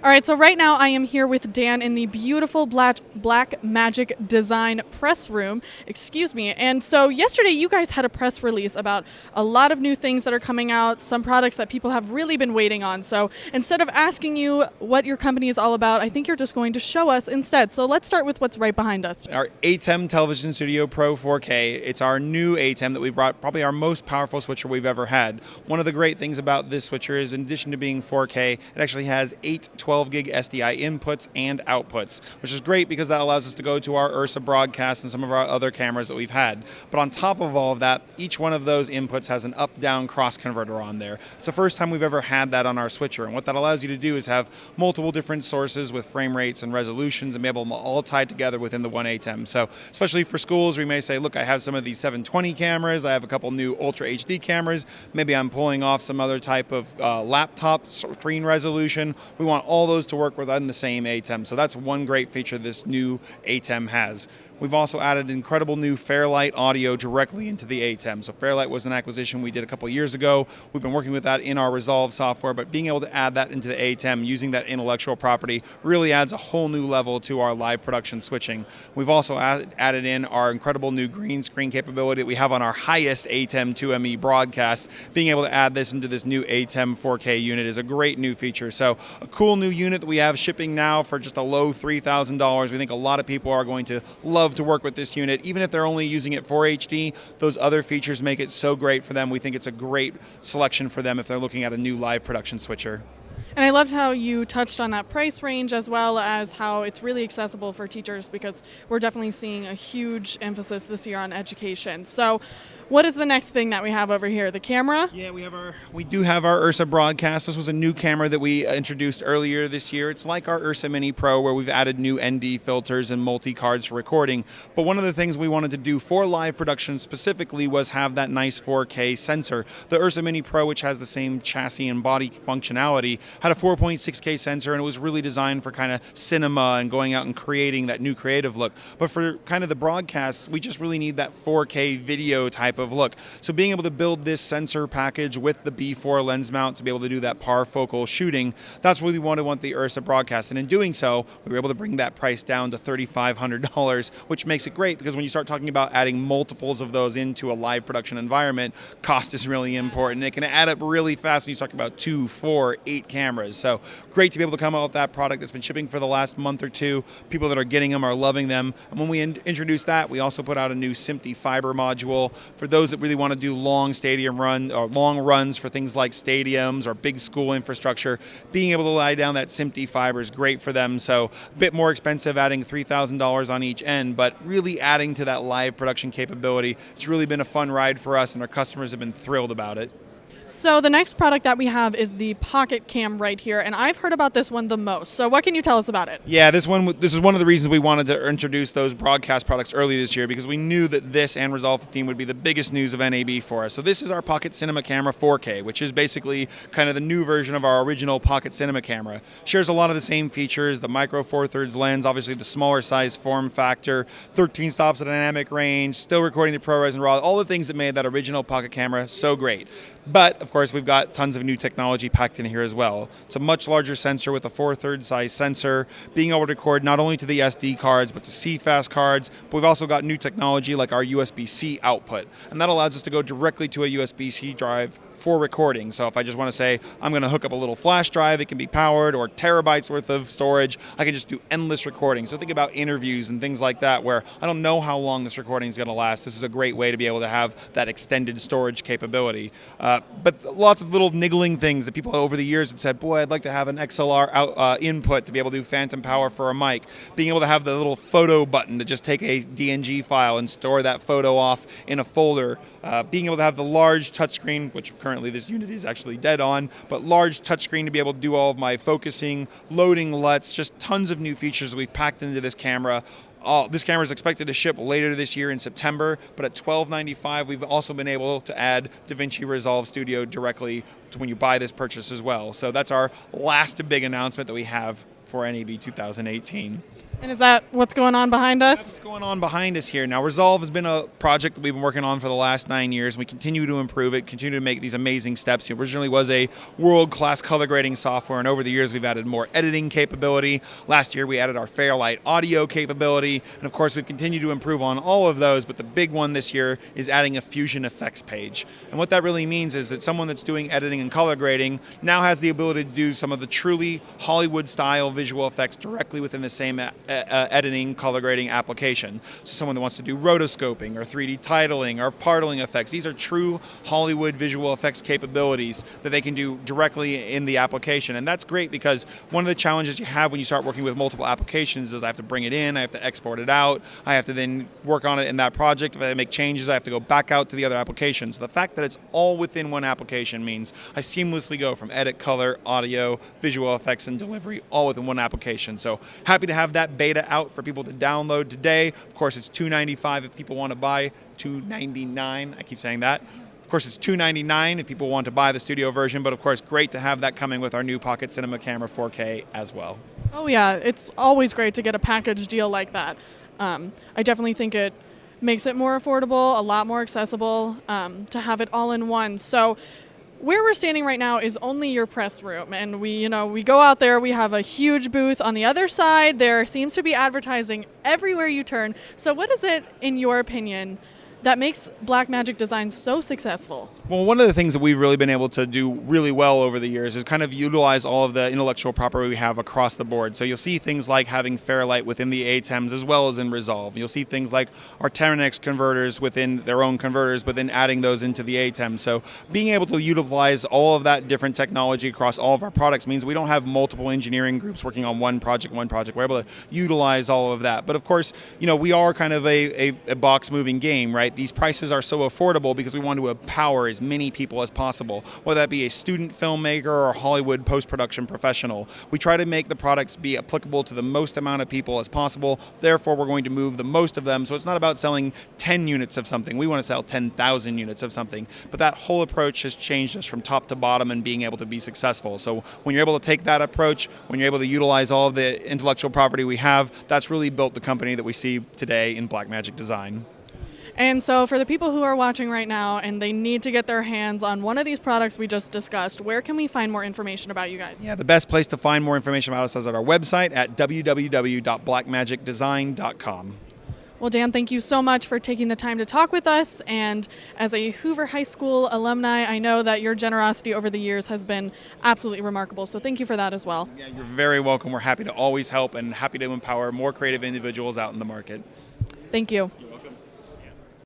All right, so right now I am here with Dan in the beautiful Black Magic Design press room. Excuse me. And so yesterday you guys had a press release about a lot of new things that are coming out, some products that people have really been waiting on. So instead of asking you what your company is all about, I think you're just going to show us instead. So let's start with what's right behind us. Our ATEM Television Studio Pro 4K. It's our new ATEM that we've brought, probably our most powerful switcher we've ever had. One of the great things about this switcher is in addition to being 4K, it actually has 8 12 gig SDI inputs and outputs, which is great because that allows us to go to our Ursa broadcast and some of our other cameras that we've had. But on top of all of that, each one of those inputs has an up-down cross converter on there. It's the first time we've ever had that on our switcher, and what that allows you to do is have multiple different sources with frame rates and resolutions and be able to all tied together within the one ATEM. So especially for schools, we may say, look, I have some of these 720 cameras, I have a couple new Ultra HD cameras, maybe I'm pulling off some other type of laptop screen resolution. We want all those to work within the same ATEM. So that's one great feature this new ATEM has. We've also added incredible new Fairlight audio directly into the ATEM. So Fairlight was an acquisition we did a couple years ago. We've been working with that in our Resolve software, but being able to add that into the ATEM using that intellectual property really adds a whole new level to our live production switching. We've also added in our incredible new green screen capability that we have on our highest ATEM 2ME broadcast. Being able to add this into this new ATEM 4K unit is a great new feature. So a cool new unit that we have shipping now for just a low $3,000. We think a lot of people are going to love to work with this unit. Even if they're only using it for HD, those other features make it so great for them. We think it's a great selection for them if they're looking at a new live production switcher. And I loved how you touched on that price range as well as how it's really accessible for teachers because we're definitely seeing a huge emphasis this year on education. So what is the next thing that we have over here? The camera? Yeah, we do have our Ursa broadcast. This was a new camera that we introduced earlier this year. It's like our Ursa Mini Pro where we've added new ND filters and multi-cards for recording. But one of the things we wanted to do for live production specifically was have that nice 4K sensor. The Ursa Mini Pro, which has the same chassis and body functionality, had a 4.6K sensor and it was really designed for kind of cinema and going out and creating that new creative look. But for kind of the broadcasts, we just really need that 4K video type of look. So being able to build this sensor package with the B4 lens mount to be able to do that parfocal shooting, that's what we want the Ursa broadcast. And in doing so, we were able to bring that price down to $3,500, which makes it great because when you start talking about adding multiples of those into a live production environment, cost is really important. It can add up really fast when you talk about 2, 4, 8 cameras. So great to be able to come out with that product that's been shipping for the last month or two. People that are getting them are loving them. And when we introduced that, we also put out a new SMPTE fiber module for those that really want to do long long runs for things like stadiums or big school infrastructure. Being able to lie down that SMPTE fiber is great for them. So a bit more expensive, adding $3,000 on each end, but really adding to that live production capability. It's really been a fun ride for us and our customers have been thrilled about it. So the next product that we have is the Pocket Cam right here, and I've heard about this one the most. So what can you tell us about it? Yeah, this is one of the reasons we wanted to introduce those broadcast products early this year because we knew that this and Resolve 15 would be the biggest news of NAB for us. So this is our Pocket Cinema Camera 4K, which is basically kind of the new version of our original Pocket Cinema camera. Shares a lot of the same features, the micro 4/3 lens, obviously the smaller size form factor, 13 stops of dynamic range, still recording the ProRes and RAW, all the things that made that original Pocket camera so great. But, of course, we've got tons of new technology packed in here as well. It's a much larger sensor with a 4/3 size sensor, being able to record not only to the SD cards, but to CFast cards. But we've also got new technology like our USB-C output. And that allows us to go directly to a USB-C drive for recording. So if I just want to say, I'm going to hook up a little flash drive, it can be powered, or terabytes worth of storage, I can just do endless recording. So think about interviews and things like that where I don't know how long this recording is going to last. This is a great way to be able to have that extended storage capability. But lots of little niggling things that people over the years had said, boy, I'd like to have an XLR input to be able to do phantom power for a mic. Being able to have the little photo button to just take a DNG file and store that photo off in a folder. Being able to have the large touchscreen, which currently this unit is actually dead on, but large touchscreen to be able to do all of my focusing, loading LUTs, just tons of new features we've packed into this camera. This camera is expected to ship later this year in September, but at $1,295, we've also been able to add DaVinci Resolve Studio directly to when you buy this purchase as well. So that's our last big announcement that we have for NAB 2018. And is that what's going on behind us? What's going on behind us here? Now, Resolve has been a project that we've been working on for the last 9 years. We continue to improve it, continue to make these amazing steps. It originally was a world-class color grading software, and over the years, we've added more editing capability. Last year, we added our Fairlight audio capability, and of course, we've continued to improve on all of those, but the big one this year is adding a Fusion Effects page. And what that really means is that someone that's doing editing and color grading now has the ability to do some of the truly Hollywood-style visual effects directly within the same editing, color grading application. So someone that wants to do rotoscoping or 3D titling or parting effects, these are true Hollywood visual effects capabilities that they can do directly in the application. And that's great because one of the challenges you have when you start working with multiple applications is I have to bring it in, I have to export it out, I have to then work on it in that project. If I make changes, I have to go back out to the other applications. So the fact that it's all within one application means I seamlessly go from edit, color, audio, visual effects, and delivery all within one application. So happy to have that beta out for people to download today. Of course, it's $295 if people want to buy, $299. I keep saying that. Of course, it's $299 if people want to buy the studio version, but of course, great to have that coming with our new Pocket Cinema Camera 4K as well. Oh yeah, it's always great to get a package deal like that. I definitely think it makes it more affordable, a lot more accessible, to have it all in one. So where we're standing right now is only your press room, and we go out there, we have a huge booth. On the other side, there seems to be advertising everywhere you turn. So what is it, in your opinion, that makes Blackmagic Design so successful? Well, one of the things that we've really been able to do really well over the years is kind of utilize all of the intellectual property we have across the board. So you'll see things like having Fairlight within the ATEMs as well as in Resolve. You'll see things like our Terranex converters within their own converters, but then adding those into the ATEM. So being able to utilize all of that different technology across all of our products means we don't have multiple engineering groups working on one project. We're able to utilize all of that. But of course, we are kind of a box moving game, right? These prices are so affordable because we want to empower as many people as possible, whether that be a student filmmaker or a Hollywood post-production professional. We try to make the products be applicable to the most amount of people as possible. Therefore, we're going to move the most of them. So it's not about selling 10 units of something. We want to sell 10,000 units of something. But that whole approach has changed us from top to bottom and being able to be successful. So when you're able to take that approach, when you're able to utilize all of the intellectual property we have, that's really built the company that we see today in Blackmagic Design. And so for the people who are watching right now and they need to get their hands on one of these products we just discussed, where can we find more information about you guys? Yeah, the best place to find more information about us is at our website at www.blackmagicdesign.com. Well, Dan, thank you so much for taking the time to talk with us. And as a Hoover High School alumni, I know that your generosity over the years has been absolutely remarkable. So thank you for that as well. Yeah, you're very welcome. We're happy to always help and happy to empower more creative individuals out in the market. Thank you.